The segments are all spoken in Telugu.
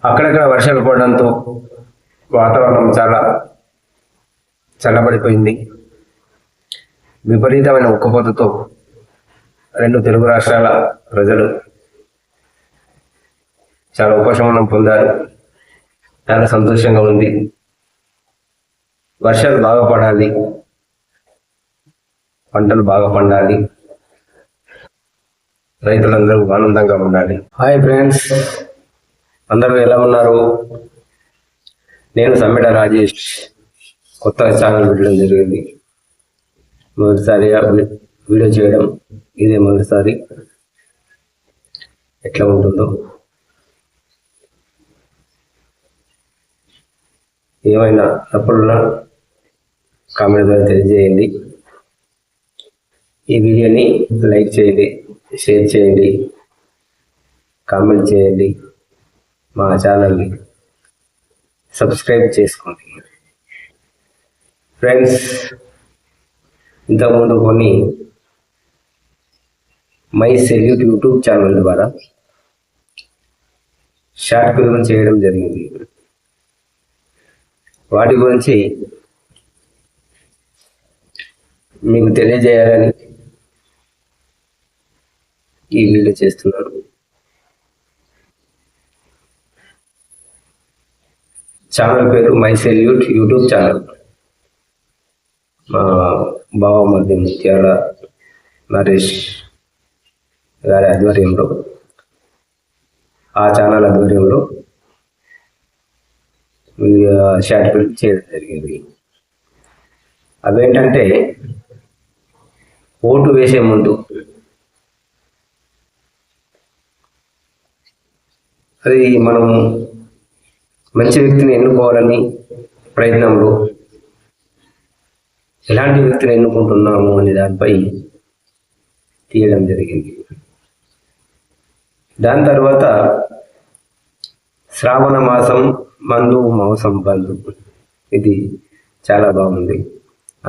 అక్కడక్కడ వర్షాలు పడడంతో వాతావరణం చాలా చల్లబడిపోయింది. విపరీతమైన ఉక్కపోతతో రెండు తెలుగు రాష్ట్రాల ప్రజలు చాలా ఉపశమనం పొందారు. చాలా సంతోషంగా ఉంది. వర్షాలు బాగా పడాలి, పంటలు బాగా పండాలి, రైతులందరూ ఆనందంగా ఉండాలి. హాయ్ ఫ్రెండ్స్, అందరూ ఎలా ఉన్నారు? నేను సమ్మెడ రాజేష్ కొత్తగా ఛానల్ పెట్టడం జరిగింది. మొదటిసారిగా వీడియో చేయడం ఇదే మొదటిసారి. ఎట్లా ఉంటుందో ఏమైనా తప్పులున్నా కామెంట్ ద్వారా తెలియజేయండి. ఈ వీడియోని లైక్ చేయండి, షేర్ చేయండి, కామెంట్ చేయండి, మా ఛానల్ని సబ్స్క్రైబ్ చేసుకోండి. ఫ్రెండ్స్, ఇంతకుముందు కొన్ని మై సెల్యూట్ యూట్యూబ్ ఛానల్ ద్వారా షార్ట్ ఫిల్మ్ చేయడం జరిగింది. వాటి గురించి మీకు తెలియజేయాలని ఈ వీడియో చేస్తున్నాను. ఛానల్ పేరు మై సెల్యూట్ యూట్యూబ్ ఛానల్. మా బావమరిది ముత్యాల నరేష్ గారి ఆధ్వర్యంలో, ఆ ఛానల్ ఆధ్వర్యంలో షార్ట్ ఫిల్మ్ చేయడం జరిగింది. అవేంటంటే, ఓటు వేసే ముందు అది మనం మంచి వ్యక్తిని ఎన్నుకోవాలని ప్రయత్నంలో ఎలాంటి వ్యక్తిని ఎన్నుకుంటున్నాము అనే దానిపై తీయడం జరిగింది. దాని తర్వాత శ్రావణ మాసం మందు మౌసం బంధు, ఇది చాలా బాగుంది.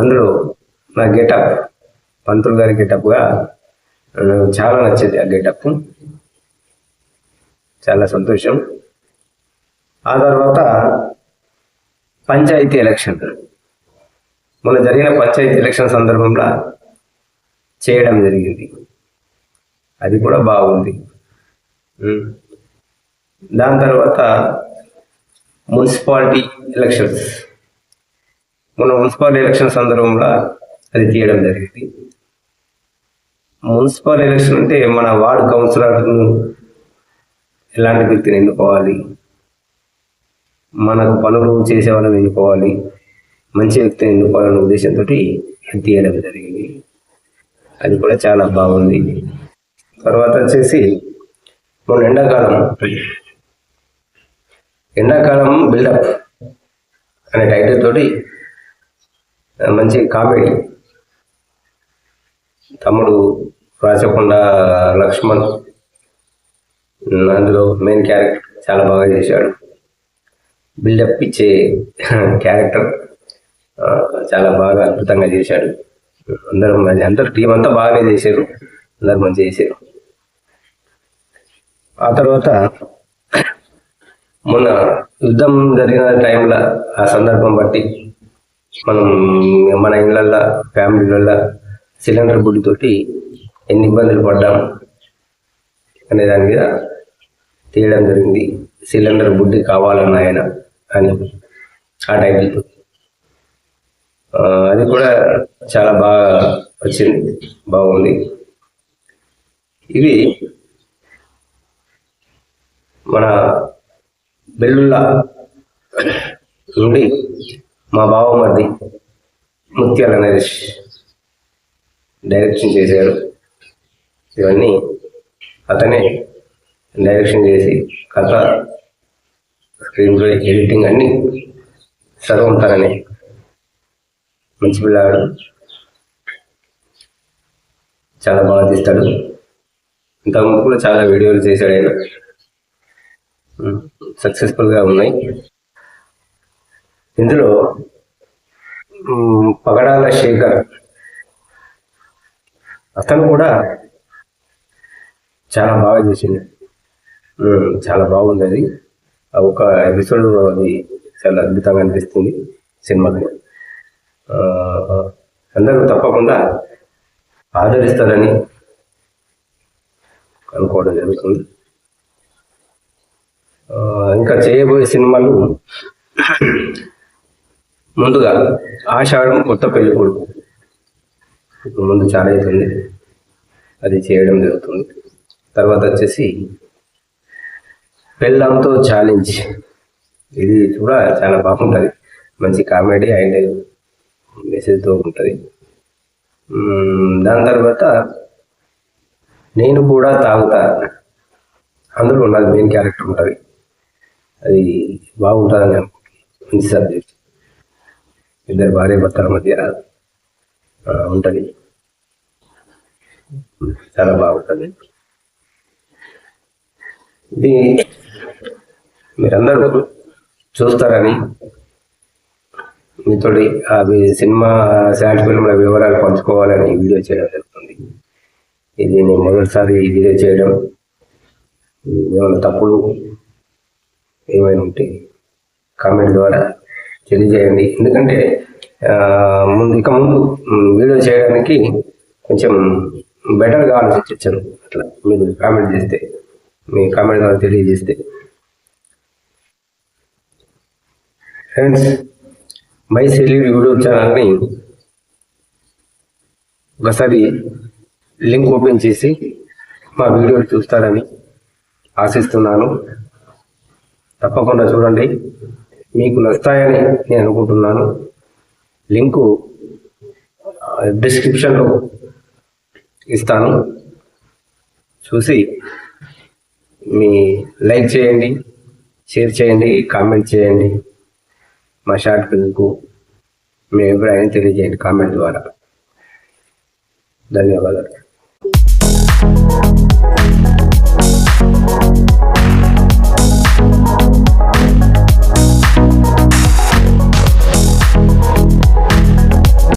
అందులో నా గెటప్, పంతులు గారి గెటప్గా చాలా నచ్చింది. ఆ గెటప్ చాలా సంతోషం. ఆ తర్వాత పంచాయతీ ఎలక్షన్, మొన్న జరిగిన పంచాయతీ ఎలక్షన్ సందర్భంలో చేయడం జరిగింది. అది కూడా బాగుంది. దాని తర్వాత మున్సిపాలిటీ ఎలక్షన్స్, మొన్న మున్సిపాలిటీ ఎలక్షన్ సందర్భంలో అది తీయడం జరిగింది. మున్సిపల్ ఎలక్షన్ అంటే మన వార్డు కౌన్సిలర్ను ఎలాంటి వ్యక్తిని ఎన్నుకోవాలి, మనకు పనులు చేసే వాళ్ళని ఎన్నుకోవాలి, మంచి వ్యక్తిని ఎన్నుకోవాలనే ఉద్దేశంతో తీయడం జరిగింది. అది కూడా చాలా బాగుంది. తర్వాత వచ్చేసి మొన్న ఎండాకాలం బిల్డప్ అనే టైటిల్ తోటి మంచి కామెడీ, తమ్ముడు రాచకొండ లక్ష్మణ్ అందులో మెయిన్ క్యారెక్టర్ చాలా బాగా చేశాడు. బిల్డప్ ఇచ్చే క్యారెక్టర్ చాలా బాగా అద్భుతంగా చేశాడు. అందరూ టీం అంతా బాగానే చేశారు, అందరు మంచిగా చేశారు. ఆ తర్వాత మొన్న యుద్ధం జరిగిన టైంలో ఆ సందర్భం బట్టి మన ఇళ్ళల్లో ఫ్యామిలీలలో సిలిండర్ బుడ్డితోటి ఎన్ని ఇబ్బందులు పడ్డాం అనే దాని మీద తీయడం జరిగింది. సిలిండర్ బుడ్డి కావాలన్న ఆయన అని ఆ టైటిల్తో. అది కూడా చాలా బాగా వచ్చింది, బాగుంది. ఇవి మన బెల్లుల్లా నుండి మా బావమరిది ముత్యాల నరేష్ డైరెక్షన్ చేశాడు. ఇవన్నీ అతనే డైరెక్షన్ చేసి కథ, స్క్రీన్ ప్లే, ఎడిటింగ్ అన్నీ సర్వం తననే. మంచి పిల్లాడు, చాలా బాగా తీస్తాడు. ఇంతకుముందు కూడా చాలా వీడియోలు చేశాడు ఆయన, సక్సెస్ఫుల్గా ఉన్నాయి. ఇందులో పగడాల శేఖర్ అతను కూడా చాలా బాగా చేసింది, చాలా బాగుంది. అది ఆ ఒక ఎపిసోడ్ అది చాలా అద్భుతంగా అనిపిస్తుంది సినిమాకి. అందరూ తప్పకుండా ఆదరిస్తారని అనుకోవడం జరుగుతుంది. ఇంకా చేయబోయే సినిమాలు ముందుగా ఆషాఢం కొత్త పెళ్లి కొడుకు ఇప్పుడు ముందు చాలా అవుతుంది, అది చేయడం జరుగుతుంది. తర్వాత వచ్చేసి పెళ్ళాంతో ఛాలెంజ్, ఇది కూడా చాలా బాగుంటుంది, మంచి కామెడీ అండ్ మెసేజ్తో ఉంటుంది. దాని తర్వాత నేను కూడా తాగుతా, అందులో నాకు మెయిన్ క్యారెక్టర్ ఉంటుంది, అది బాగుంటుందని అనుకుంటున్నాను. మంచి సబ్జెక్ట్, ఇద్దరు భార్య భర్తల మధ్య ఉంటుంది, చాలా బాగుంటుంది. ఇది మీరందరూ చూస్తారని మీతోటి అవి సినిమా షార్ట్ ఫిల్మ్ల వివరాలు పంచుకోవాలని వీడియో చేయడం జరుగుతుంది. ఇది నేను మొదటిసారి ఈ వీడియో చేయడం. ఏమైనా తప్పులు ఏమైనా ఉంటే కామెంట్ ద్వారా తెలియజేయండి. ఎందుకంటే ముందు వీడియో చేయడానికి కొంచెం బెటర్గా ఆలోచించాను. అట్లా మీరు కామెంట్ చేస్తే, మీ కామెంట్ ద్వారా తెలియజేస్తే. ఫ్రెండ్స్, మై సెల్యూట్ యూట్యూబ్ ఛానల్ని ఒకసారి లింక్ ఓపెన్ చేసి మా వీడియోలు చూస్తారని ఆశిస్తున్నాను. తప్పకుండా చూడండి, మీకు నచ్చుతాయని నేను అనుకుంటున్నాను. లింకు డిస్క్రిప్షన్లో ఇస్తాను, చూసి మీ లైక్ చేయండి, షేర్ చేయండి, కామెంట్ చేయండి. మా షార్ట్ ఫిల్మ్కు మీ అభిప్రాయాన్ని తెలియజేయండి కామెంట్ ద్వారా. ధన్యవాదాలు.